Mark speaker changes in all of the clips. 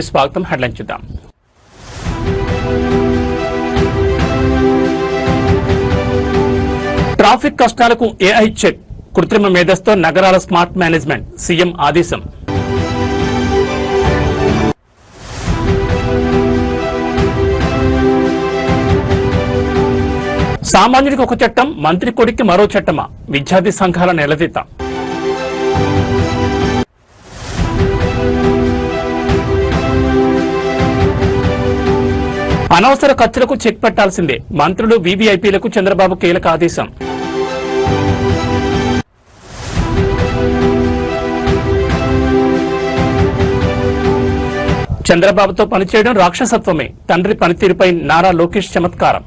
Speaker 1: స్వాగతం. హెడ్లైన్ చూద్దాం. ట్రాఫిక్ కష్టాలకు ఏఐ చెక్. కృత్రిమ మేధస్తో నగరాల స్మార్ట్ మేనేజ్మెంట్. సీఎం ఆదేశం. సామాన్యుడికి ఒక చట్టం, మంత్రి కొడుక్కి మరో చట్టమా? విద్యార్థి సంఘాల నిలదీత. అనవసర ఖర్చులకు చెక్ పెట్టాల్సిందే. మంత్రులు వీవీఐపీలకు చంద్రబాబు కీలక ఆదేశం. చంద్రబాబుతో పనిచేయడం రాక్షసత్వమే. తండ్రి పనితీరుపై నారా లోకేష్ చమత్కారం.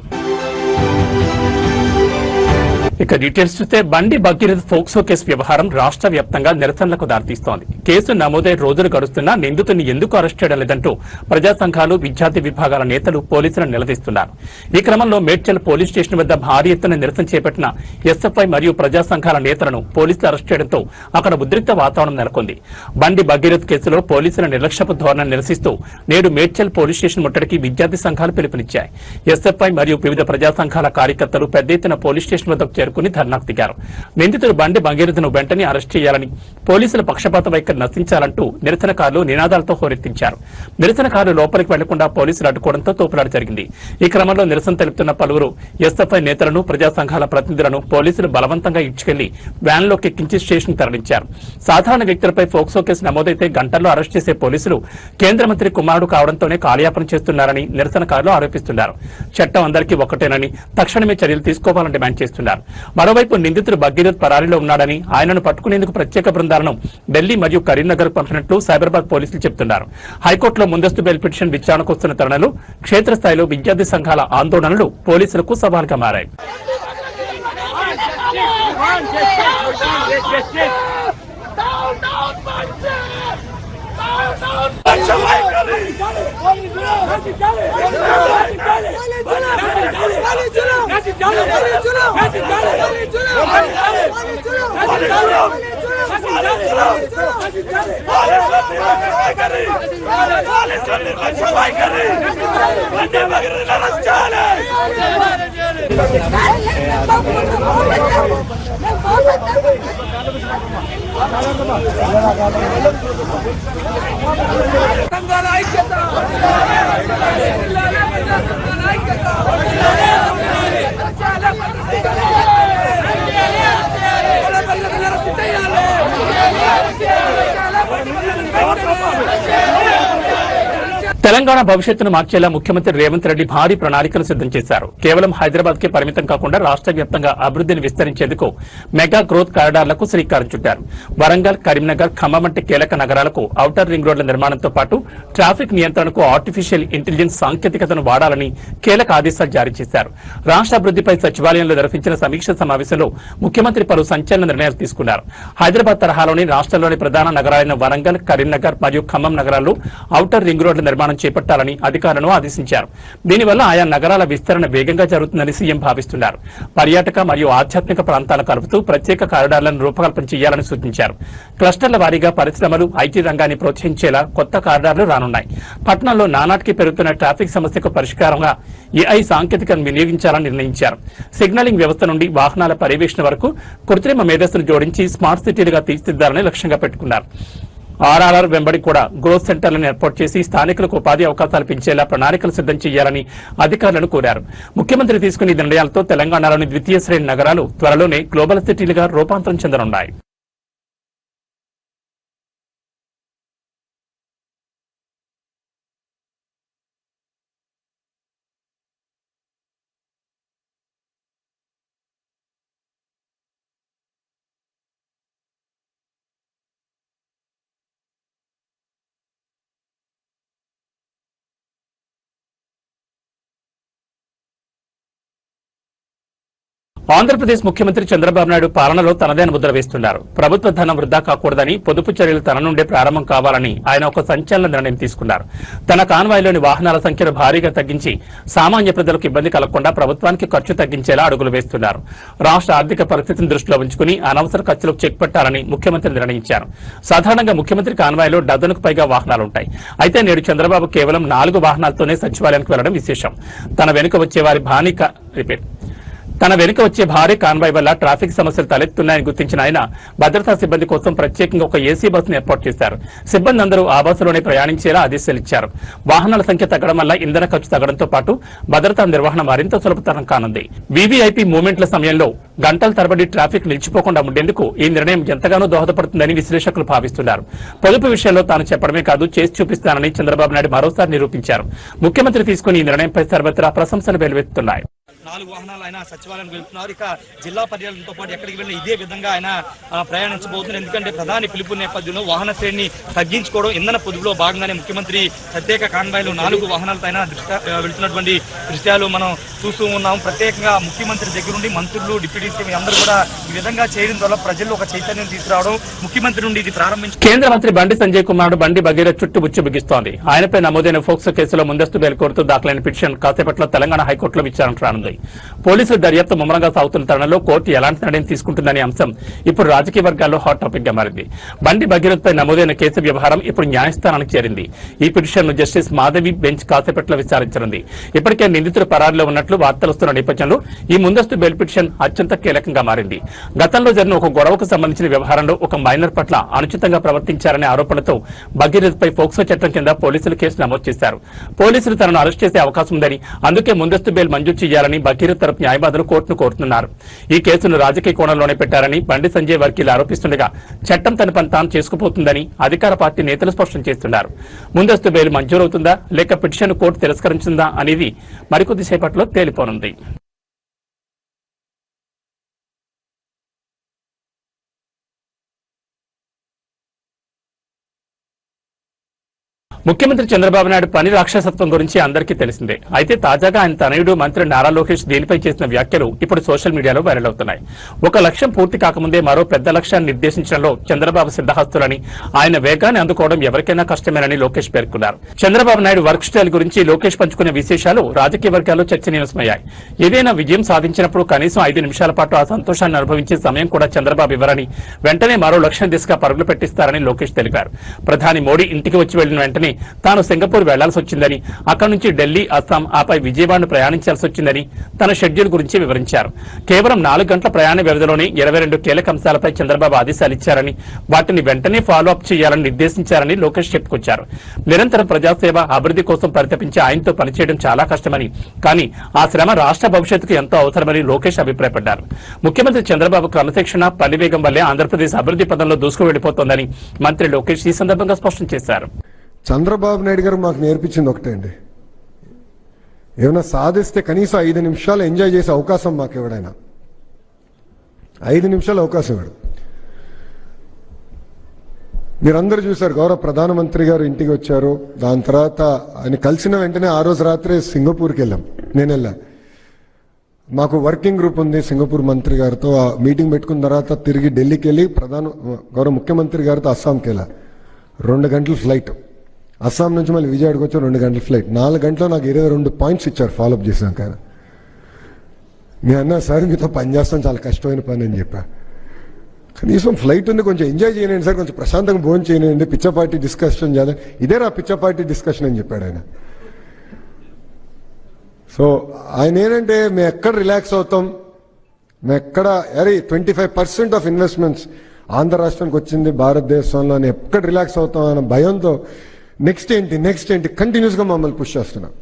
Speaker 1: ఇక డీటెయిల్స్ చూస్తే బండి భగీరథ ఫోక్సో కేసు వ్యవహారం రాష్ట్ర వ్యాప్తంగా నిరసనలకు దారితీస్తోంది. కేసు నమోదై రోజులు గడుస్తున్నా నిందితుడిని ఎందుకు అరెస్ట్ చేయడం లేదంటూ ప్రజా సంఘాలు, విద్యార్థి విభాగాల నేతలు పోలీసులను నిలదీస్తున్నారు. ఈ క్రమంలో మేడ్చల్ పోలీస్ స్టేషన్ వద్ద భారీ ఎత్తున నిరసన చేపట్టిన ఎస్ఎఫ్ఐ మరియు ప్రజా సంఘాల నేతలను పోలీసులు అరెస్ట్ చేయడంతో అక్కడ ఉద్రిక్త వాతావరణం నెలకొంది. బండి భగీరథ కేసులో పోలీసుల నిర్లక్ష్యపు ధోరణిని నిరసిస్తూ నేడు మేడ్చల్ పోలీస్ స్టేషన్ ముట్టడికి విద్యార్థి సంఘాలు పిలుపునిచ్చాయి. ఎస్ఎఫ్ఐ మరియు వివిధ ప్రజా సంఘాల కార్యకర్తలు పెద్ద ఎత్తున పోలీస్ స్టేషన్ వద్దకు చేరుకుని ధర్నాకు దిగారు. నిందితుడు బండి భగీరథను వెంటనే అరెస్ట్ చేయాలని, పోలీసుల పక్షపాత వైఖరి నశించాలంటూ నిరసనకారులు నినాదాలతో హోరెత్తించారు. నిరసనకారులు లోపలికి వెళ్లకుండా పోలీసులు అడ్డుకోవడంతో తోపులాట జరిగింది. ఈ క్రమంలో నిరసన తెలుపుతున్న పలువురు ఎస్ఎఫ్ఐ నేతలను, ప్రజా సంఘాల ప్రతినిధులను పోలీసులు బలవంతంగా ఇచ్చుకెళ్లి వ్యాన్లోకి ఎక్కించి స్టేషన్ తరలించారు. సాధారణ వ్యక్తులపై ఫోక్సో కేసు నమోదైతే గంటల్లో అరెస్ట్ చేసే పోలీసులు కేంద్ర మంత్రి కుమారుడు కావడంతోనే కాలయాపన చేస్తున్నారని నిరసనకారులు ఆరోపిస్తున్నారు. చట్టం అందరికీ ఒక్కటేనని, తక్షణమే చర్యలు తీసుకోవాలని డిమాండ్ చేస్తున్నారు. మరోవైపు నిందితుడు భగీరథ్ పరారీలో ఉన్నాడని, ఆయనను పట్టుకునేందుకు ప్రత్యేక బృందాలను ఢిల్లీ మరియు కరీంనగర్ పంపినట్లు సైబరాబాద్ పోలీసులు చెబుతున్నారు. హైకోర్టులో ముందస్తు బెయిల్ పిటిషన్ విచారణకు వస్తున్న తరుణంలో క్షేత్రస్థాయిలో విద్యార్థి సంఘాల ఆందోళనలు పోలీసులకు సవాల్గా మారాయి. తెలంగాణ భవిష్యత్తును మార్చేలా ముఖ్యమంత్రి రేవంత్ రెడ్డి భారీ ప్రణాళికలు సిద్దం చేశారు. కేవలం హైదరాబాద్ కే పరిమితం కాకుండా రాష్ట్ర వ్యాప్తంగా అభివృద్ధిని విస్తరించేందుకు మెగా గ్రోత్ కారిడార్లకు శ్రీకారం చుట్టారు. వరంగల్, కరీంనగర్, ఖమ్మం వంటి కీలక నగరాలకు ఔటర్ రింగ్ రోడ్ల నిర్మాణంతో పాటు ట్రాఫిక్ నియంత్రణకు ఆర్టిఫిషియల్ ఇంటెలిజెన్స్ సాంకేతికతను వాడాలని కీలక ఆదేశాలు జారీ చేశారు. రాష్ట్ర అభివృద్ధిపై సచివాలయంలో నిర్వహించిన సమీక్ష సమావేశంలో ముఖ్యమంత్రి పలు సంచలన నిర్ణయాలు తీసుకున్నారు. హైదరాబాద్ తరహాలోని రాష్ట్రంలోని ప్రధాన నగరాలైన వరంగల్, కరీంనగర్ మరియు ఖమ్మం నగరాల్లో ఔటర్ రింగ్ రోడ్ల నిర్మాణం చేపట్టాలని అధికారులను ఆదేశించారు. దీనివల్ల ఆయా నగరాల విస్తరణ వేగంగా జరుగుతుందని సీఎం భావిస్తున్నారు. పర్యాటక మరియు ఆధ్యాత్మిక ప్రాంతాలను కలుపుతూ ప్రత్యేక కారిడార్లను రూపకల్పన చేయాలని సూచించారు. క్లస్టర్ల వారీగా పరిశ్రమలు, ఐటీ రంగాన్ని ప్రోత్సహించేలా కొత్త కారిడార్లు రానున్నాయి. పట్టణంలో నానాటికి పెరుగుతున్న ట్రాఫిక్ సమస్యకు పరిష్కారంగా ఏఐ సాంకేతికను వినియోగించాలని నిర్ణయించారు. సిగ్నలింగ్ వ్యవస్థ నుండి వాహనాల పర్యవేక్షణ వరకు కృత్రిమ మేధస్సును జోడించి స్మార్ట్ సిటీలుగా తీర్చిదిద్దాలని లక్ష్యంగా పెట్టుకున్నారు. ఆర్ఆర్ఆర్ వెంబడి కూడా గ్రోత్ సెంటర్లను ఏర్పాటు చేసి స్థానికులకు ఉపాధి అవకాశాలు పెంచేలా ప్రణాళికలు సిద్దం చేయాలని అధికారులను కోరారు. ముఖ్యమంత్రి తీసుకున్న ఈ నిర్ణయాలతో తెలంగాణలోని ద్వితీయ శ్రేణి నగరాలు త్వరలోనే గ్లోబల్ సిటీలుగా రూపాంతరం చెందనున్నాయి. ఆంధ్రప్రదేశ్ ముఖ్యమంత్రి చంద్రబాబు నాయుడు పాలనలో తనదైన ముద్ర వేస్తున్నారు. ప్రభుత్వ ధనం వృధా కాకూడదని, పొదుపు చర్యలు తన నుండే ప్రారంభం కావాలని ఆయన ఒక సంచలన నిర్ణయం తీసుకున్నారు. తన కాన్వాయ్లోని వాహనాల సంఖ్యను భారీగా తగ్గించి సామాన్య ప్రజలకు ఇబ్బంది కలగకుండా ప్రభుత్వానికి ఖర్చు తగ్గించేలా అడుగులు వేస్తున్నారు. రాష్ట్ర ఆర్థిక పరిస్థితిని దృష్టిలో ఉంచుకుని అనవసర ఖర్చులకు చెక్ పెట్టాలని ముఖ్యమంత్రి నిర్ణయించారు. సాధారణంగా ముఖ్యమంత్రి కాన్వాయ్లో డజనుకు పైగా వాహనాలుంటాయి. అయితే నేడు చంద్రబాబు కేవలం 4 వాహనాలతోనే సచివాలయానికి వెళ్లడం విశేషం. తన వెనుక వచ్చే భారీ కాన్వాయ్ వల్ల ట్రాఫిక్ సమస్యలు తలెత్తున్నాయని గుర్తించిన ఆయన భద్రతా సిబ్బంది కోసం ప్రత్యేకంగా ఒక ఏసీ బస్సును ఏర్పాటు చేశారు. సిబ్బంది అందరూ ఆ బస్సులోనే ప్రయాణించేలా ఆదేశాలు ఇచ్చారు. వాహనాల సంఖ్య తగ్గడం వల్ల ఇంధన ఖర్చు తగ్గడంతో పాటు భద్రతా నిర్వహణ మరింత సులభతరం కానుంది. వీవీఐపీ మూవ్మెంట్ల సమయంలో గంటల తరబడి ట్రాఫిక్ నిలిచిపోకుండా ఉండేందుకు ఈ నిర్ణయం ఎంతగానో దోహదపడుతుందని విశ్లేషకులు భావిస్తున్నారు. పొదుపు విషయంలో తాను చెప్పడమే కాదు, చేసి చూపిస్తానని చంద్రబాబు నాయుడు మరోసారి నిరూపించారు. ముఖ్యమంత్రి తీసుకుని ఈ నిర్ణయంపై సర్వత్రా ప్రశంసలు వెల్లువెత్తుతున్నాయి.
Speaker 2: 4 వాహనాలు ఆయన సచివాలయానికి వెళ్తున్నారు. ఇక జిల్లా పర్యటనతో పాటు ఎక్కడికి వెళ్ళినా ఇదే విధంగా ఆయన ప్రయాణించబోతున్నారు. ఎందుకంటే ప్రధాని పిలుపు నేపథ్యంలో వాహన శ్రేణిని తగ్గించుకోవడం, ఇంధన పొదుపులో భాగంగానే ముఖ్యమంత్రి ప్రత్యేక కాన్వాయ్లో 4 వాహనాలతో ఆయన వెళ్తున్నటువంటి దృశ్యాలు మనం చూస్తూ ఉన్నాం. ప్రత్యేకంగా ముఖ్యమంత్రి దగ్గర నుండి మంత్రులు, డిప్యూటీ సీఎం అందరూ కూడా ఈ విధంగా చేయడం ద్వారా ప్రజల్లో ఒక చైతన్యం తీసుకురావడం, ముఖ్యమంత్రి నుండి ఇది ప్రారంభించి
Speaker 1: కేంద్ర మంత్రి బండి సంజయ్ కుమార్ బండి భగీరథ్ చుట్టూ బుచ్చు బిగిస్తోంది. ఆయనపై నమోదైన ఫోక్సో కేసులో ముందస్తు బెయిల్ కోరుతూ దాఖలైన పిటిషన్ కాసేపట్లో తెలంగాణ హైకోర్టులో విచారణ రానుంది. పోలీసుల దర్యాప్తు ముమ్మరంగా సాగుతున్న తరుణంలో కోర్టు ఎలాంటి నిర్ణయం తీసుకుంటుందనే అంశం ఇప్పుడు రాజకీయ వర్గాల్లో హాట్ టాపిక్ గా మారింది. బండి భగీరథ్ పై నమోదైన కేసు వ్యవహారం ఇప్పుడు న్యాయస్థానానికి చేరింది. ఈ పిటిషన్ ను జస్టిస్ మాధవి బెంచ్ కాసేపట్లో విచారించనుంది. ఇప్పటికే నిందితులు పరారీలో ఉన్నట్లు వార్తలు వస్తున్న నేపథ్యంలో ఈ ముందస్తు బెయిల్ పిటిషన్ అత్యంత కీలకంగా మారింది. గతంలో జరిగిన ఒక గొడవకు సంబంధించిన వ్యవహారంలో ఒక మైనర్ పట్ల అనుచితంగా ప్రవర్తించారనే ఆరోపణలతో భగీరథ్ పై ఫోక్సో చట్టం కింద పోలీసులు కేసు నమోదు చేశారు. పోలీసులు తనను అరెస్ట్ చేసే అవకాశం ఉందని, అందుకే ముందస్తు బెయిల్ మంజూరు చేయాలని భగీరథ్ తరపు న్యాయవాదులు కోర్టును కోరుతున్నారు. ఈ కేసును రాజకీయ కోణంలోనే పెట్టారని బండి సంజయ్ వర్గీయులు ఆరోపిస్తుండగా చట్టం తన పని తాను చేసుకుపోతుందని అధికార పార్టీ నేతలు స్పష్టం చేస్తున్నారు. ముందస్తు బెయిల్ మంజూరవుతుందా లేక పిటిషన్ కోర్టు తిరస్కరించిందా అనేది మరికొద్ది సేపట్లో తేలిపోనుంది. ముఖ్యమంత్రి చంద్రబాబు నాయుడు పని రాక్షసత్వం గురించి అందరికీ తెలిసిందే. అయితే తాజాగా ఆయన తనయుడు మంత్రి నారా లోకేష్ దీనిపై చేసిన వ్యాఖ్యలు ఇప్పుడు సోషల్ మీడియాలో వైరల్ అవుతున్నాయి. ఒక లక్ష్యం పూర్తి కాకముందే మరో పెద్ద లక్ష్యాన్ని నిర్దేశించడంలో చంద్రబాబు సిద్ధహస్తులని, ఆయన వేగాన్ని అందుకోవడం ఎవరికైనా కష్టమేనని లోకేష్ పేర్కొన్నారు. చంద్రబాబు నాయుడు వర్క్ స్టైల్ గురించి లోకేష్ పంచుకునే విశేషాలు రాజకీయ వర్గాల్లో చర్చనీయాంశమయ్యాయి. ఏదైనా విజయం సాధించినప్పుడు కనీసం 5 నిమిషాల పాటు ఆ సంతోషాన్ని అనుభవించే సమయం కూడా చంద్రబాబు ఇవ్వరని, వెంటనే మరో లక్ష్యం దిశగా పరుగులు పెట్టిస్తారని లోకేష్ తెలిపారు. ప్రధాని మోడీ ఇంటికి వచ్చి వెళ్లిన వెంటనే తాను సింగపూర్ వెళ్లాల్సి వచ్చిందని, అక్కడి నుంచి ఢిల్లీ, అస్సాం, ఆపై విజయవాడను ప్రయాణించాల్సి వచ్చిందని తన షెడ్యూల్ గురించి వివరించారు. కేవలం 4 గంటల ప్రయాణ వ్యవధిలోనే 22 కీలక అంశాలపై చంద్రబాబు ఆదేశాలు ఇచ్చారని, వాటిని వెంటనే ఫాలో అప్ చేయాలని నిర్దేశించారని లోకేష్ చెప్పుకొచ్చారు. నిరంతరం ప్రజాసేవ, అభివృద్ధి కోసం పరితపించి ఆయనతో పనిచేయడం చాలా కష్టమని, కానీ ఆ శ్రమ రాష్ట్ర భవిష్యత్తుకు ఎంతో అవసరమని లోకేష్ అభిప్రాయపడ్డారు. ముఖ్యమంత్రి చంద్రబాబు క్రమశిక్షణ, పనివేగం వల్లే ఆంధ్రప్రదేశ్ అభివృద్ధి పదంలో దూసుకు వెళ్లిపోతోందని మంత్రి లోకేష్ ఈ సందర్భంగా స్పష్టం చేశారు.
Speaker 3: చంద్రబాబు నాయుడు గారు మాకు నేర్పించింది ఒకటే అండి, ఏమైనా సాధిస్తే కనీసం 5 నిమిషాలు ఎంజాయ్ చేసే అవకాశం మాకు ఎవడైనా 5 నిమిషాలు అవకాశం ఇవ్వడు. మీరందరూ చూశారు, గౌరవ ప్రధానమంత్రి గారు ఇంటికి వచ్చారు. దాని తర్వాత ఆయన కలిసిన వెంటనే ఆ రోజు రాత్రి సింగపూర్కి వెళ్ళాం. నేను వెళ్ళా. మాకు వర్కింగ్ గ్రూప్ ఉంది సింగపూర్ మంత్రి గారితో. ఆ మీటింగ్ పెట్టుకున్న తర్వాత తిరిగి ఢిల్లీకి వెళ్ళి గౌరవ ముఖ్యమంత్రి గారితో అస్సాంకి వెళ్ళా. 2 గంటల ఫ్లైట్. అస్సాం నుంచి మళ్ళీ విజయవాడకి వచ్చి 2 గంటల ఫ్లైట్. 4 గంటల్లో నాకు 22 పాయింట్స్ ఇచ్చారు ఫాలోఅప్ చేశాక. మీ అన్న సార్ మీతో పని చేస్తాం, చాలా కష్టమైన పని అని చెప్పా. కనీసం ఫ్లైట్ ఉంది, కొంచెం ఎంజాయ్ చేయనండి సార్, కొంచెం ప్రశాంతంగా భోజనం చేయనండి, పిచ్చపార్టీ డిస్కషన్ చేయాలి, ఇదేరా పిచ్చపార్టీ డిస్కషన్ అని చెప్పాడు ఆయన. సో ఆయన ఏంటంటే మేము ఎక్కడ రిలాక్స్ అవుతాం, మేము ఎక్కడ 25% ఆఫ్ ఇన్వెస్ట్మెంట్స్ ఆంధ్ర రాష్ట్రానికి వచ్చింది భారతదేశంలో అని ఎక్కడ రిలాక్స్ అవుతాం అన్న భయంతో నెక్స్ట్ ఏంటి కంటిన్యూస్గా మమ్మల్ని పుష్ చేస్తున్నాం.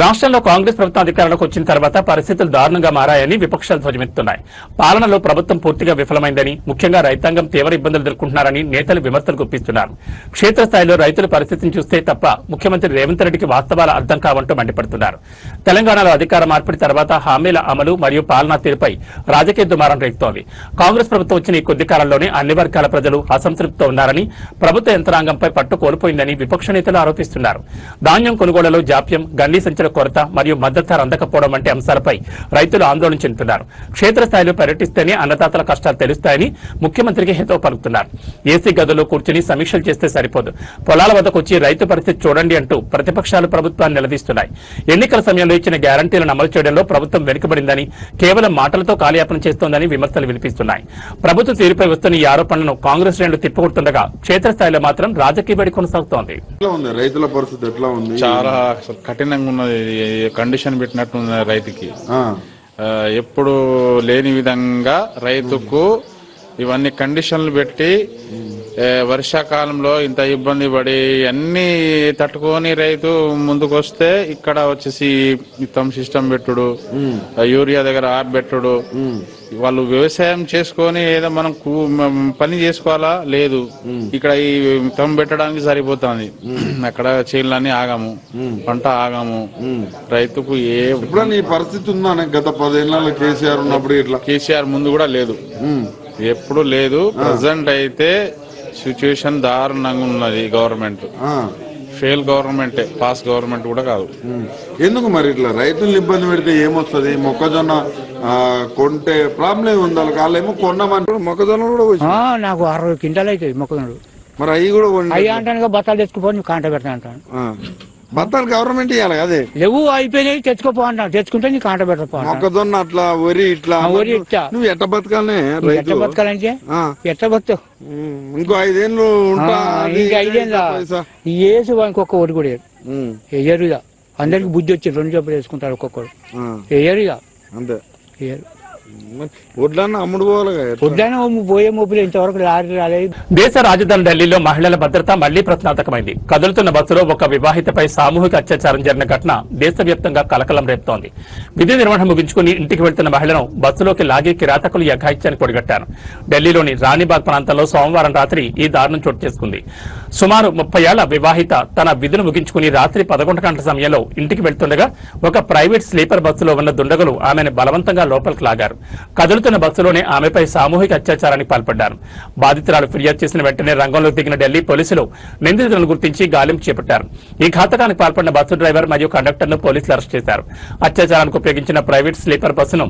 Speaker 1: రాష్ట్రంలో కాంగ్రెస్ ప్రభుత్వం అధికారంలోకి వచ్చిన తర్వాత పరిస్థితులు దారుణంగా మారాయని విపక్షాలు ధ్వజమెత్తున్నాయి. పాలనలో ప్రభుత్వం పూర్తిగా విఫలమైందని, ముఖ్యంగా రైతాంగం తీవ్ర ఇబ్బందులు ఎదుర్కొంటున్నారని నేతలు విమర్శలు గుప్పిస్తున్నారు. క్షేత్రస్థాయిలో రైతుల పరిస్థితిని చూస్తే తప్ప ముఖ్యమంత్రి రేవంత్ రెడ్డికి వాస్తవాల అర్థం కావంటూ మండిపడుతున్నారు. తెలంగాణలో అధికార మార్పిడి తర్వాత హామీల అమలు మరియు పాలనా తీరుపై రాజకీయ దుమారం రేగుతోంది. కాంగ్రెస్ ప్రభుత్వం వచ్చిన ఈ కొద్ది కాలంలోనే అన్ని వర్గాల ప్రజలు అసంతృప్తితో ఉన్నారని, ప్రభుత్వ యంత్రాంగంపై పట్టు కోల్పోయిందని విపక్ష నేతలు ఆరోపిస్తున్నారు. ధాన్యం కొనుగోళ్లలో జాప్యం, గండి సంచలనం గిట్టుబాటు కొరత మరియు మద్దతు ధర అందకపోవడం వంటి అంశాలపై రైతులు ఆందోళన చెందుతున్నారు. క్షేత్రస్థాయిలో పర్యటిస్తేనే అన్నదాతల కష్టాలు తెలుస్తాయని ముఖ్యమంత్రికి హితవు పలుకుతున్నారు. ఏసీ గదుల్లో కూర్చుని సమీక్షలు చేస్తే సరిపోదు, పొలాల వద్దకు వచ్చి రైతు పరిస్థితి చూడండి అంటూ ప్రతిపక్షాలు ప్రభుత్వాన్ని నిలదీస్తున్నాయి. ఎన్నికల సమయంలో ఇచ్చిన గ్యారంటీలను అమలు చేయడంలో ప్రభుత్వం వెనుకబడిందని, కేవలం మాటలతో కాలయాపన చేస్తోందని విమర్శలు వినిపిస్తున్నాయి. ప్రభుత్వ తీరుపై వస్తున్న ఈ ఆరోపణలను కాంగ్రెస్ శ్రేణులు తిప్పికొడుతుండగా క్షేత్రస్థాయిలో మాత్రం రాజకీయ బడి కొనసాగుతోంది.
Speaker 4: రైతుల పరిస్థితి ఎట్లా ఉంది?
Speaker 5: చాలా కఠినంగా ఉన్నది. కండిషన్ పెట్టినట్టు ఉంది రైతుకి. ఎప్పుడు లేని విధంగా రైతుకు ఇవన్నీ కండిషన్లు పెట్టి వర్షాకాలంలో ఇంత ఇబ్బంది పడి అన్ని తట్టుకొని రైతు ముందుకు వస్తే ఇక్కడ వచ్చేసి విత్తనం సిస్టమ్ పెట్టుడు, యూరియా దగ్గర ఆప్ పెట్టుడు, వాళ్ళు వ్యవసాయం చేసుకొని ఏదో మనం పని చేసుకోవాలా లేదు, ఇక్కడ ఈ విత్తనం పెట్టడానికి సరిపోతుంది. అక్కడ చేనులన్నీ ఆగాము, పంట ఆగాము. రైతుకు
Speaker 4: ఈ పరిస్థితి ఉందా? గత 10 ఏళ్ళలో కేసీఆర్ ఉన్నప్పుడు ఇట్లా?
Speaker 5: కేసీఆర్ ముందు కూడా లేదు, ఎప్పుడు లేదు. ప్రజెంట్ అయితే సిచ్యువేషన్ దారుణంగా ఉన్నది. Government fail government, pass government కూడా కాదు.
Speaker 4: ఎందుకు మరి ఇట్లా రైతులను ఇబ్బంది పెడితే ఏమొస్తుంది? మొక్కజొన్న కొంటే ప్రాబ్లం ఉంది, వాళ్ళేమో కొన్నామంటారు. మొక్కజొన్న కూడా
Speaker 6: నాకు 60 క్వింటాలు అవుతాయి మొక్కజొన్నలు.
Speaker 4: మరి అవి కూడా
Speaker 6: అయ్యా అంటాను బత్తాలు తెచ్చుకోపోయి నువ్వు కాంట పెడతా అంటాను.
Speaker 4: బత్తాలు గవర్నమెంట్ ఇవ్వాలి అదే.
Speaker 6: లేవు అయిపోయినాయి, తెచ్చుకోపో అంటాను. తెచ్చుకుంటే నీ కాంట పెట్టపో.
Speaker 4: మొక్కజొన్న అట్లా వరి ఇట్లా
Speaker 6: వరి ఇచ్చా
Speaker 4: నువ్వు ఎట్ట బతకాలనే?
Speaker 6: ఎట్లా బతకాలంటే ఎట్లా బతుకు?
Speaker 4: ఇంకో 5 ఏళ్ళు ఉంటా.
Speaker 6: ఇంకా 5 ఏళ్ళ వేసు ఇంకొక ఒడి కూడా వేయరుగా. అందరికి బుద్ధి వచ్చి 2 జబ్బులు వేసుకుంటారు ఒక్కొక్కరు. వేయరుగా
Speaker 4: అంతే.
Speaker 6: వడ్లన్నా అమ్ముడు వడ్లన్నా పోయే మొబ్బులు ఇంతవరకు రాలేదు.
Speaker 1: దేశ రాజధాని ఢిల్లీలో మహిళల భద్రత మళ్లీ ప్రశ్నార్థకమైంది. కదులుతున్న బస్సులో ఒక వివాహితపై సామూహిక అత్యాచారం జరిగిన ఘటన దేశవ్యాప్తంగా కలకలం రేపుతోంది. విధి నిర్వహణ ముగించుకుని ఇంటికి వెళ్తున్న మహిళను బస్సులోకి లాగి కిరాతకులు యఘాయిత్యానికి ఒడిగట్టారు. ఢిల్లీలోని రాణిబాగ్ ప్రాంతంలో సోమవారం రాత్రి ఈ దారుణం చోటు చేసుకుంది. సుమారు 30 ఏళ్ల వివాహిత తన విధులు ముగించుకుని రాత్రి 11 గంటల సమయంలో ఇంటికి వెళ్తుండగా ఒక ప్రైవేట్ స్లీపర్ బస్సులో ఉన్న దుండగులు ఆమెను బలవంతంగా లోపలికి లాగారు. కదులుతున్న బస్సులోనే ఆమెపై సామూహిక అత్యాచారానికి పాల్పడ్డారు. బాధితురాలు ఫిర్యాదు చేసిన వెంటనే రంగంలోకి దిగిన ఢిల్లీ పోలీసులు నిందితులను గుర్తించి గాలింపు చేపట్టారు. ఈ ఘాతకానికి పాల్పడిన బస్సు డ్రైవర్ మరియు కండక్టర్ ను పోలీసులు అరెస్ట్ చేశారు. అత్యాచారానికి ఉపయోగించిన ప్రైవేట్ స్లీపర్ బస్సును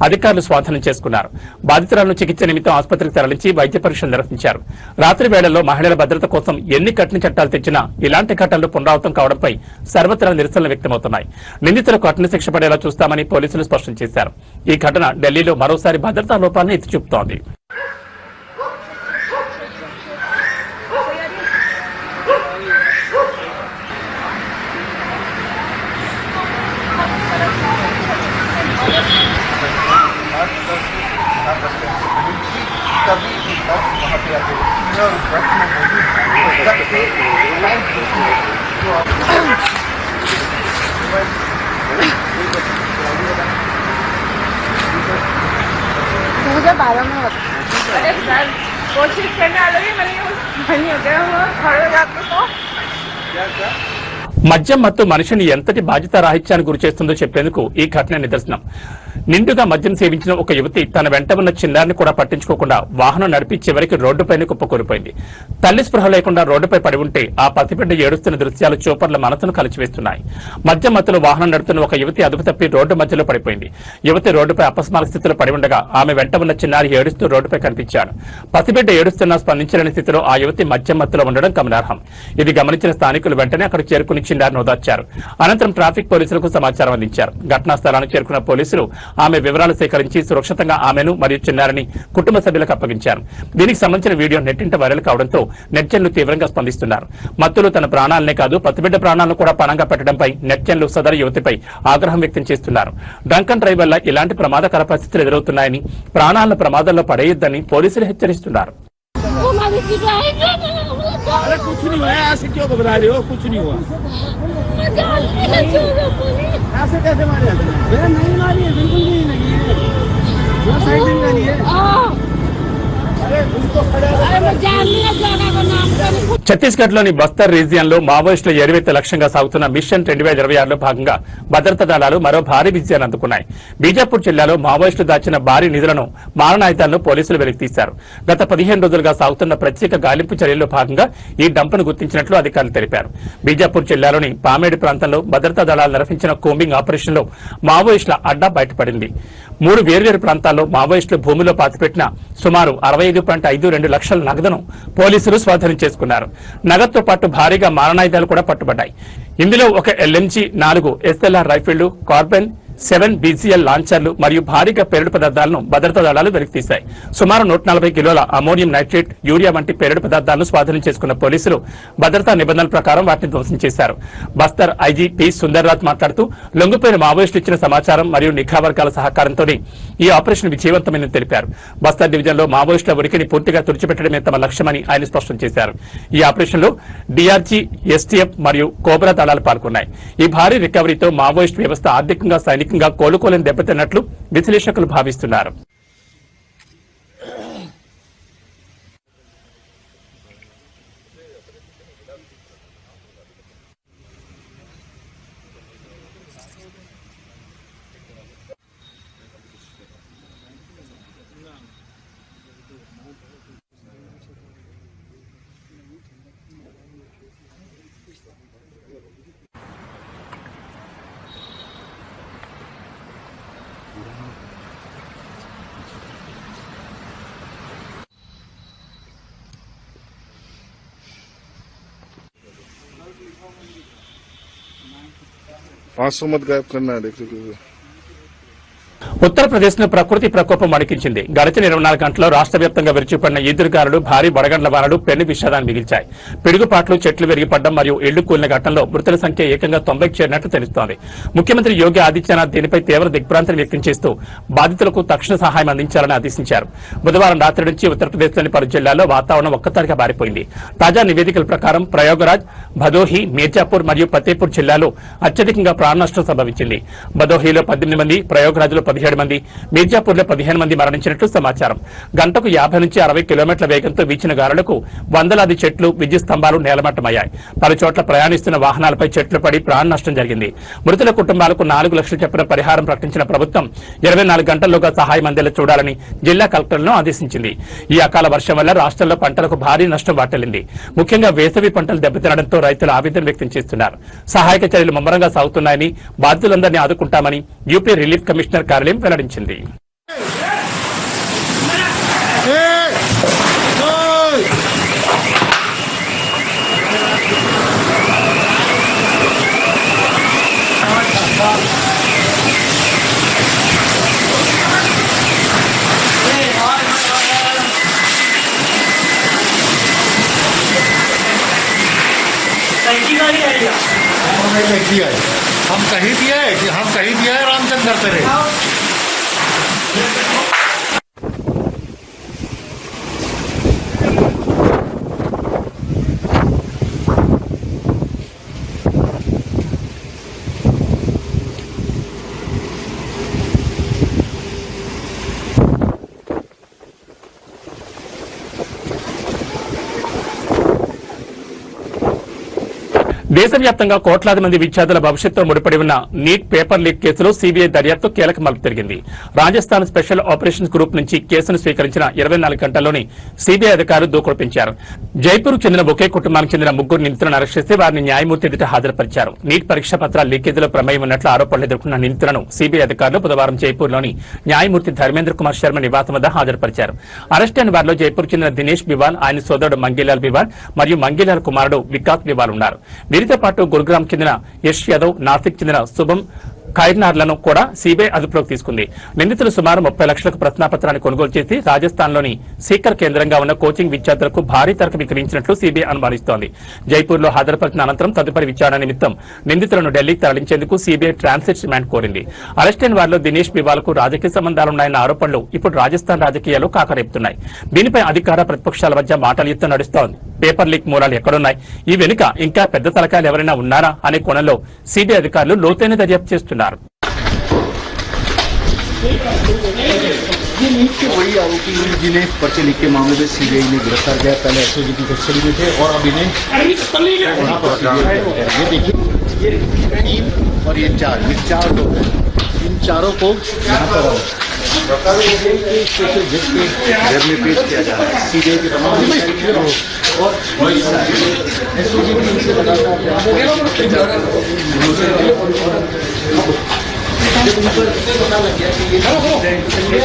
Speaker 1: అధికారులు స్వాధీనం చేసుకున్నారు. బాధితురాలను చికిత్స నిమిత్తం ఆసుపత్రికి తరలించి వైద్య పరీక్షలు నిర్వహించారు. రాత్రి వేళల్లో మహిళల భద్రత కోసం ఎన్ని కఠిన చట్టాలు తెచ్చినా ఇలాంటి ఘటనలు పునరావృతం కావడంపై సర్వత్రా నిరసనలు వ్యక్తమవుతున్నాయి. నిందితులకు కఠిన శిక్ష పడేలా చూస్తామని పోలీసులు స్పష్టం చేశారు. ఈ ఘటన ఢిల్లీలో మరోసారి భద్రతా లోపాలను ఎత్తి చూపుతోంది.
Speaker 7: मुझे 12 में होता है। अरे सर कोशिश करने वाले भी नहीं होते हम खड़े हो जाते तो क्या
Speaker 1: మద్యం మత్తు మనిషిని ఎంతటి బాధ్యత రాహిత్యానికి గురిచేస్తుందో చెప్పేందుకు ఈ ఘటన నిదర్శనం. నిండుగా మద్యం సేవించిన ఒక యువతి తన వెంట ఉన్న చిన్నారిని కూడా పట్టించుకోకుండా వాహనం నడిపి చివరికి రోడ్డుపైన కుప్పకూలిపోయింది. తల్లి స్పృహ లేకుండా రోడ్డుపై పడి ఉంటే ఆ పసిబిడ్డ ఏడుస్తున్న దృశ్యాలు చూపర్ల మనసును కలిచివేస్తున్నాయి. మద్యం మత్తులో వాహనం నడుపుతున్న ఒక యువతి అదుపు తప్పి రోడ్డు మధ్యలో పడిపోయింది. యువతి రోడ్డుపై అపస్మారక స్థితిలో పడి ఉండగా ఆమె వెంట ఉన్న చిన్నారి ఏడుస్తూ రోడ్డుపై కనిపించాడు. పసిబిడ్డ ఏడుస్తున్నా స్పందించలేని స్థితిలో ఆ యువతి మద్యం మత్తులో ఉండడం గమనార్హం. ఇది గమనించిన స్థానికులు వెంటనే అక్కడ చేరుకుని చిన్నారిని ఓదార్చారు. అనంతరం ట్రాఫిక్ పోలీసులకు సమాచారం అందించారు. ఘటనా స్థలానికి చేరుకున్న పోలీసులు ఆమె వివరాలు సేకరించి సురక్షితంగా ఆమెను మరియు చిన్నారిని కుటుంబ సభ్యులకు అప్పగించారు. దీనికి సంబంధించిన వీడియో నెట్టింట వైరల్ కావడంతో నెట్జన్లు తీవ్రంగా స్పందిస్తున్నారు. మత్తులు తన ప్రాణాలనే కాదు పసిబిడ్డ ప్రాణాలను కూడా పణంగా పెట్టడంపై నెట్జన్లు సదరు యువతిపై ఆగ్రహం వ్యక్తం చేస్తున్నారు. డ్రంక్ అండ్ డ్రైవ్ వల్ల ఇలాంటి ప్రమాదకర పరిస్థితులు ఎదురవుతున్నాయని, ప్రాణాలను ప్రమాదంలో పడేయొద్దని పోలీసులు హెచ్చరిస్తున్నారు.
Speaker 6: अरे कुछ नहीं हुआ, ऐसे क्यों घबरा रहे हो? कुछ नहीं हुआ। ऐसे कैसे मारे? नहीं मारी है, बिल्कुल नहीं लगी है। वो साइड में नहीं है। अरे उसको खड़ा। अरे मैं जान नहीं जाना का नाम
Speaker 1: ఛత్తీస్గఢ్లోని బస్తర్ రీజియన్లో మావోయిస్టుల ఏరువేత లక్ష్యంగా సాగుతున్న మిషన్ 2026లో భాగంగా భద్రతా దళాలు మరో భారీ విజయాన్ని అందుకున్నాయి. బీజాపూర్ జిల్లాలో మావోయిస్టులు దాచిన భారీ నిధులను మారణాయుధాలను పోలీసులు వెలికితీశారు. గత 15 రోజులుగా సాగుతున్న ప్రత్యేక గాలింపు చర్యల్లో భాగంగా ఈ డంపును గుర్తించినట్లు అధికారులు తెలిపారు. బీజాపూర్ జిల్లాలోని పామేడు ప్రాంతంలో భద్రతా దళాలు నిర్వహించిన కోంబింగ్ ఆపరేషన్లో మావోయిస్టుల అడ్డా బయటపడింది. 3 వేర్వేరు ప్రాంతాల్లో మావోయిస్టులు భూమిలో పాతిపెట్టిన సుమారు 65.52 లక్షల నగదును పోలీసులు స్వాధీనం చేసుకున్నారు. నగదుతో పాటు భారీగా మారణాయుధాలు కూడా పట్టుబడ్డాయి. ఇందులో ఒక LMG, 4 SLR రైఫిళ్లు, కార్బన్ 7 BCL లాంచర్లు మరియు భారీగా పేలుడు పదార్థాలను భద్రతా దళాలు వెలికితీశాయి. సుమారు 140 కిలోల అమోనియం నైట్రేట్, యూరియా వంటి పేలుడు పదార్థాలను స్వాధీనం చేసుకున్న పోలీసులు భద్రతా నిబంధనల ప్రకారం వాటిని ధ్వంసం చేశారు. బస్తర్ ఐజీ పి సుందర్రాజ్ మాట్లాడుతూ లొంగిపోయిన మావోయిస్టులు ఇచ్చిన సమాచారం మరియు నిఘా వర్గాల సహకారంతో ఈ ఆపరేషన్ విజయవంతమైందని తెలిపారు. బస్తర్ డివిజన్లో మావోయిస్టుల ఉనికిని పూర్తిగా తుడిచిపెట్టడమే తమ లక్ష్యమని ఆయన స్పష్టం చేశారు. ఈ ఆపరేషన్లో DRG, STF మరియు కోబ్రా దళాలు పాల్గొన్నాయి. ఈ భారీ రికవరీతో మావోయిస్టు వ్యవస్థ ఆర్థికంగా సైనికంగా కోలుకోలేని దెబ్బతిన్నట్లు విశ్లేషకులు భావిస్తున్నారు.
Speaker 8: मत गायब करना है देख लीजिए।
Speaker 1: ఉత్తరప్రదేశ్ ను ప్రకృతి ప్రకోపం వణికించింది. గడిచిన 24 గంటల్లో రాష్ట్ర వ్యాప్తంగా విరుచుకుపడిన ఈదురుగాలులు, భారీ వడగండ్ల వానలు పెను విషాదాన్ని మిగిల్చాయి. పిడుగుపాట్లు, చెట్లు విరిగిపడడం మరియు ఇళ్లు కూలిన ఘటనలో మృతుల సంఖ్య ఏకంగా 90కి చేరినట్లు తెలుస్తోంది. ముఖ్యమంత్రి యోగి ఆదిత్యనాథ్ దీనిపై తీవ్ర దిగ్భ్రాంతిని వ్యక్తం చేస్తూ బాధితులకు తక్షణ సహాయం అందించాలని ఆదేశించారు. బుధవారం రాత్రి నుంచి ఉత్తరప్రదేశ్లోని పలు జిల్లాల్లో వాతావరణం ఒక్కసారిగా మారిపోయింది. తాజా నివేదికల ప్రకారం ప్రయాగరాజ్, భదోహి, మీర్జాపూర్ మరియు ఫతేపూర్ జిల్లాలో అత్యధికంగా ప్రాణ నష్టం సంభవించింది. భదోహిలో 18 మంది, ప్రయాగరాజ్ లో 17 మంది, మీర్జాపూర్ లో 15 మంది మరణించినట్లు సమాచారం. గంటకు 50 నుంచి 60 కిలోమీటర్ల వేగంతో వీచిన గాలులకు వందలాది చెట్లు, విద్యుత్ స్తంభాలు నేలమట్టమయ్యాయి. పలు చోట్ల ప్రయాణిస్తున్న వాహనాలపై చెట్లు పడి ప్రాణ నష్టం జరిగింది. మృతుల కుటుంబాలకు 4 లక్షలు చెప్పిన పరిహారం ప్రకటించిన ప్రభుత్వం 24 గంటల్లోగా సహాయం అందేలా చూడాలని జిల్లా కలెక్టర్లను ఆదేశించింది. ఈ అకాల వర్షం వల్ల రాష్ట్రంలో పంటలకు భారీ నష్టం వాటిల్లింది. ముఖ్యంగా వేసవి పంటలు దెబ్బతినడంతో రైతులు ఆవేదన వ్యక్తం చేస్తున్నారు. సహాయక చర్యలు ముమ్మరంగా సాగుతున్నాయని, బాధితులందరినీ ఆదుకుంటామని యూపీ రిలీఫ్ కమిషనర్ కార్యాలయం వెల్లడించింది.
Speaker 9: हम कहीं भी आए रामचंद्र करते रहे।
Speaker 1: దేశవ్యాప్తంగా కోట్లాది మంది విద్యార్థుల భవిష్యత్తుతో ముడిపడి ఉన్న నీట్ పేపర్ లీక్ కేసులో సీబీఐ దర్యాప్తు కీలక మలుపు తిరిగింది. రాజస్థాన్ స్పెషల్ ఆపరేషన్స్ గ్రూప్ నుంచి కేసును స్వీకరించిన 24 గంటల్లోనే సీబీఐ అధికారులు దూకుడు పెంచారు. జైపూర్ చెందిన ఒకే కుటుంబానికి చెందిన 3 నిందితులను అరెస్ట్ చేసి వారిని న్యాయమూర్తి ఎదుట హాజరుపరిచారు. నీట్ పరీక్ష పత్రాల లీకేజీలో ప్రమేయం ఉన్నట్లు ఆరోపణలు ఎదుర్కొన్న నిందితులను సీబీఐ అధికారులు బుధవారం జైపూర్లోని న్యాయమూర్తి ధర్మేంద్ర కుమార్ శర్మ నివాసం వద్ద హాజరుపరిచారు. అరెస్ట్ అయిన వారిలో జైపూర్ చెందిన దినేష్ బివాల్, ఆయన సోదరుడు మంగీలాల్ బివాల్ మరియు మంగీలాల్ కుమారుడు వికాస్ బివాల్ ఉన్నారు. వీరితో పాటు గురుగ్రామ్ చెందిన యష్ యాదవ్, నాసిక్ చెందిన శుభం ఖైర్నార్లను కూడా సీబీఐ అదుపులోకి తీసుకుంది. నిందితులు సుమారు 30 లక్షలకు ప్రశ్నాపత్రాన్ని కొనుగోలు చేసి రాజస్థాన్లోని సీకర్ కేంద్రంగా ఉన్న కోచింగ్ విద్యార్థులకు భారీ తరకు విక్రయించినట్లు సీబీఐ అనుమానిస్తోంది. జైపూర్లో హాజరుపరిచిన అనంతరం తదుపరి విచారణ నిమిత్తం నిందితులను ఢిల్లీకి తరలించేందుకు సీబీఐ ట్రాన్సిట్ రిమాండ్ కోరింది. అరెస్ట్ అయిన వారిలో దినేష్ బివాల్కు రాజకీయ సంబంధాలున్నాయన్న ఆరోపణలు ఇప్పుడు రాజస్థాన్ రాజకీయాల్లో కాకరేపుతున్నాయి. దీనిపై అధికార ప్రతిపక్షాల మధ్య మాటల యుద్ధం నడుస్తోంది. పేపర్ లీక్ మూలాలు ఎక్కడున్నాయి, ఈ వెనుక ఇంకా పెద్ద తలకాయలు ఎవరైనా ఉన్నారా అనే కోణంలో సీబీఐ అధికారులు లోతైన దర్యాప్తు చేస్తున్నారు.
Speaker 9: नीट के वही आरोपी जिन्हें पर्चे लिख के मामले में सीबीआई ने गिरफ्तार किया, पहले एसओजी की कस्टडी में थे और अब इन्हें वहाँ पर ये देखिए, ये 3 और ये 4 लोग हैं। इन चारों को यहाँ पर स्पेशल जज के घर में पेश किया जा रहा है। सीबीआई के तमाम और एसओजी की इनसे लगातार जब उन पर पता लग गया कि ये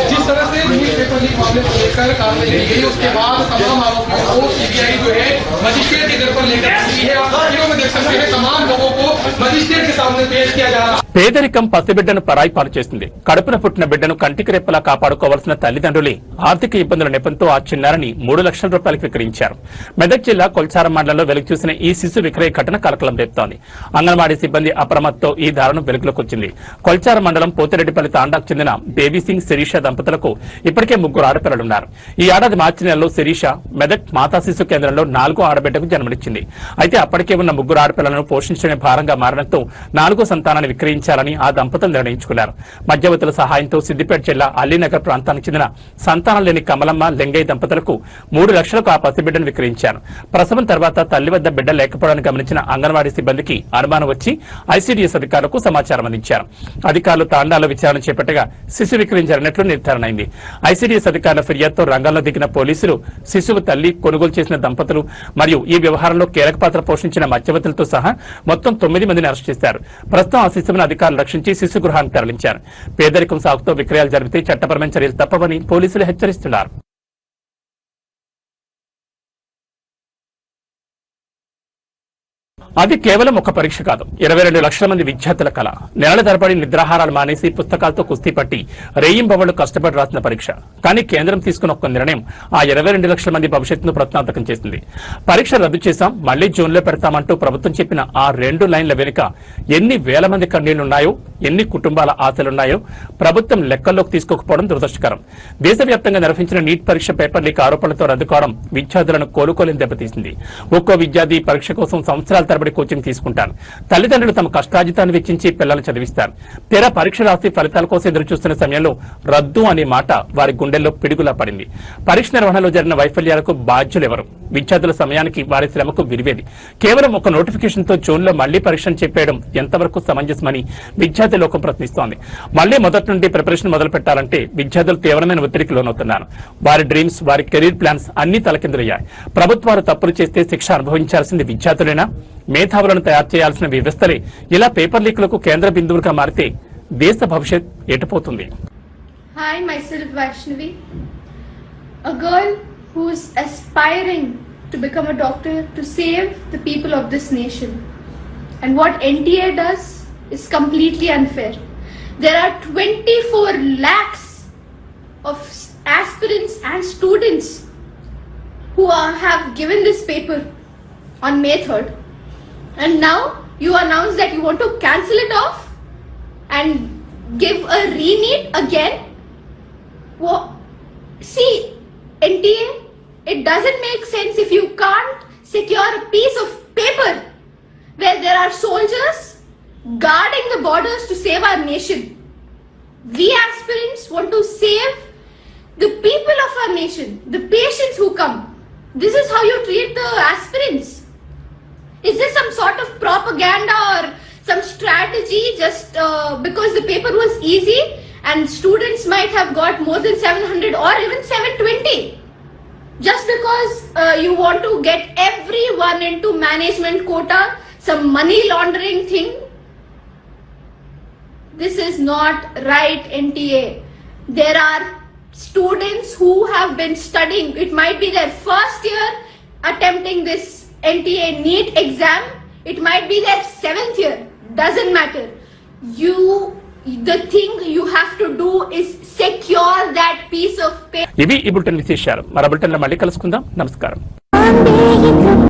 Speaker 10: जिस तरह से न्यूज़पेपर लीक मामले को लेकर कार्रवाई की गई, उसके बाद तमाम आरोपियों को सीबीआई जो है मजिस्ट्रेट के घर पर लेकर आई है और तस्वीरों में देख सकते हैं तमाम लोगों को मजिस्ट्रेट के सामने पेश किया जा रहा है।
Speaker 1: పేదరికం పసిబిడ్డను పరాయి పాలు చేస్తుంది. కడుపున పుట్టిన బిడ్డను కంటికి రెప్పలా కాపాడుకోవాల్సిన తల్లిదండ్రులే ఆర్థిక ఇబ్బందుల నెపంతో ఆ చిన్నారిని 3 లక్షల రూపాయలకు విక్రయించారు. మెదక్ జిల్లా కొల్చారం మండలంలో వెలుగు చూసిన ఈ శిశు విక్రయ ఘటన కలకలం రేపుతోంది. అంగన్వాడీ సిబ్బంది అప్రమత్తతో ఈ దారుణం వెలుగులోకి వచ్చింది. కొల్చారం మండలం పోతిరెడ్డిపల్లి తాండాకు చెందిన బేబీ సింగ్ శిరీష దంపతులకు ఇప్పటికే 3 ఆడపిల్లలున్నారు. ఈ ఏడాది మార్చి నెలలో శిరీష మెదక్ మాతా శిశు కేంద్రంలో 4వ ఆడబిడ్డకు జన్మనిచ్చింది. అయితే అప్పటికే ఉన్న 3 ఆడపిల్లలను పోషించడమే భారంగా మారడంతో 4వ సంతానాన్ని విక్రయించాలని ఆ దంపతులు నిర్ణయించుకున్నారు. మధ్యవర్తుల సహాయంతో సిద్దిపేట జిల్లా అల్లీనగర్ ప్రాంతానికి చెందిన సంతానం లేని కమలమ్మ లెంగయ్య దంపతులకు 3 లక్షలకు ఆ పసిబిడ్డను విక్రయించారు. ప్రసవం తర్వాత తల్లి వద్ద బిడ్డ లేకపోవడాన్ని గమనించిన అంగన్వాడీ సిబ్బందికి అనుమానం వచ్చి ఐసీడీఎస్ అధికారులకు సమాచారం అందించారు. అధికారులు తాండాలో విచారణ చేపట్టగా శిశు విక్రయం జరిగినట్లు నిర్ధారణ అయింది. ఐసీడీఎస్ అధికారుల ఫిర్యాదుతో రంగంలో దిగిన పోలీసులు శిశువు తల్లి, కొనుగోలు చేసిన దంపతులు మరియు ఈ వ్యవహారంలో కీలక పాత్ర పోషించిన మధ్యవర్తులతో సహా మొత్తం 9 మందిని అరెస్ట్ చేశారు. ప్రస్తుతం ఆ శిశువును అధికారులు రక్షించి శిశు గృహానికి తరలించారు. పేదరికం సాగుతో విక్రయాలు జరిగితే చట్టపరమైన చర్యలు తప్పవని పోలీసులు హెచ్చరిస్తున్నారు. అది కేవలం ఒక పరీక్ష కాదు, 22 లక్షల మంది విద్యార్థుల కళ. నెలల తరబడి నిద్రాహారాలు మానేసి పుస్తకాలతో కుస్తీ పట్టి రేయింబవళ్లు కష్టపడి రాసిన పరీక్ష. కానీ కేంద్రం తీసుకున్న ఒక్క నిర్ణయం ఆ 22 లక్షల మంది భవిష్యత్తును ప్రశ్నార్థకం చేసింది. పరీక్ష రద్దు చేశాం, మళ్లీ జూన్లో పెడతామంటూ ప్రభుత్వం చెప్పిన ఆ 2 లైన్ల వెనుక ఎన్ని వేల మంది కన్నీళ్లున్నాయో, ఎన్ని కుటుంబాల ఆశలున్నాయో ప్రభుత్వం లెక్కల్లోకి తీసుకోకపోవడం దురదృష్టకరం. దేశవ్యాప్తంగా నిర్వహించిన నీట్ పరీక్ష పేపర్ లీక్ ఆరోపణలతో రద్దు కావడం విద్యార్థులను కోలుకోలేని దెబ్బతీసింది. ఒక్కో విద్యార్థి పరీక్ష కోసం సంవత్సరాల తరబడి కోచింగ్ తీసుకుంటారు. తల్లిదండ్రులు తమ కష్టార్జితాన్ని వెచ్చించి పిల్లలను చదివిస్తారు. తీరా పరీక్ష రాసి ఫలితాల కోసం ఎదురు చూస్తున్న సమయంలో రద్దు అనే మాట వారి గుండెల్లో పిడుగులా పడింది. పరీక్ష నిర్వహణలో జరిగిన వైఫల్యాలకు బాధ్యులెవరు? విద్యార్థుల సమయానికి వారి శ్రమకు విరివేది. కేవలం ఒక నోటిఫికేషన్ తో జూన్లో మళ్లీ పరీక్షను చెప్పేయడం ఎంతవరకు సమంజసమని విద్యార్థి లోకం ప్రశ్నిస్తోంది. మళ్లీ మొదటి నుండి ప్రిపరేషన్ మొదలు పెట్టాలంటే విద్యార్థులు తీవ్రమైన ఒత్తిడికి లోనవుతున్నారు. వారి డ్రీమ్స్, వారి కెరీర్ ప్లాన్స్ అన్ని తలకిందులయ్యాయి. ప్రభుత్వాలు తప్పులు చేస్తే శిక్ష అనుభవించాల్సింది విద్యార్థులేనా? మేధావులను తయారు చేయాల్సిన వ్యవస్థలే ఇలా పేపర్ లీక్లకు కేంద్ర బిందువులుగా మారితే దేశ భవిష్యత్ ఎటుపోతుంది?
Speaker 11: Hi, myself Vaishnavi, a girl who's aspiring to become a doctor to save the people of this nation. And what NTA does is completely unfair. There are 24 lakhs of aspirants and students who have given this paper on May 3rd. And now you announce that you want to cancel it off and give a re-NEET again. See, NTA, it doesn't make sense if you can't secure a piece of paper where there are soldiers guarding the borders to save our nation. We aspirants want to save the people of our nation, the patients who come. This is how you treat the aspirants. Is this some sort of propaganda or some strategy just because the paper was easy and students might have got more than 700 or even 720? Just because you want to get everyone into management quota, some money laundering thing? This is not right, NTA. There are students who have been studying. It might be their first year attempting this NTA NEET exam. It might be their 7th year. Doesn't matter. The thing you have to do is secure that piece of paper.
Speaker 1: ఇవి ఈ bulletin విశేషాలు. మరో బులెటిన్లో మళ్ళీ కలుసుకుందాం. నమస్కారం.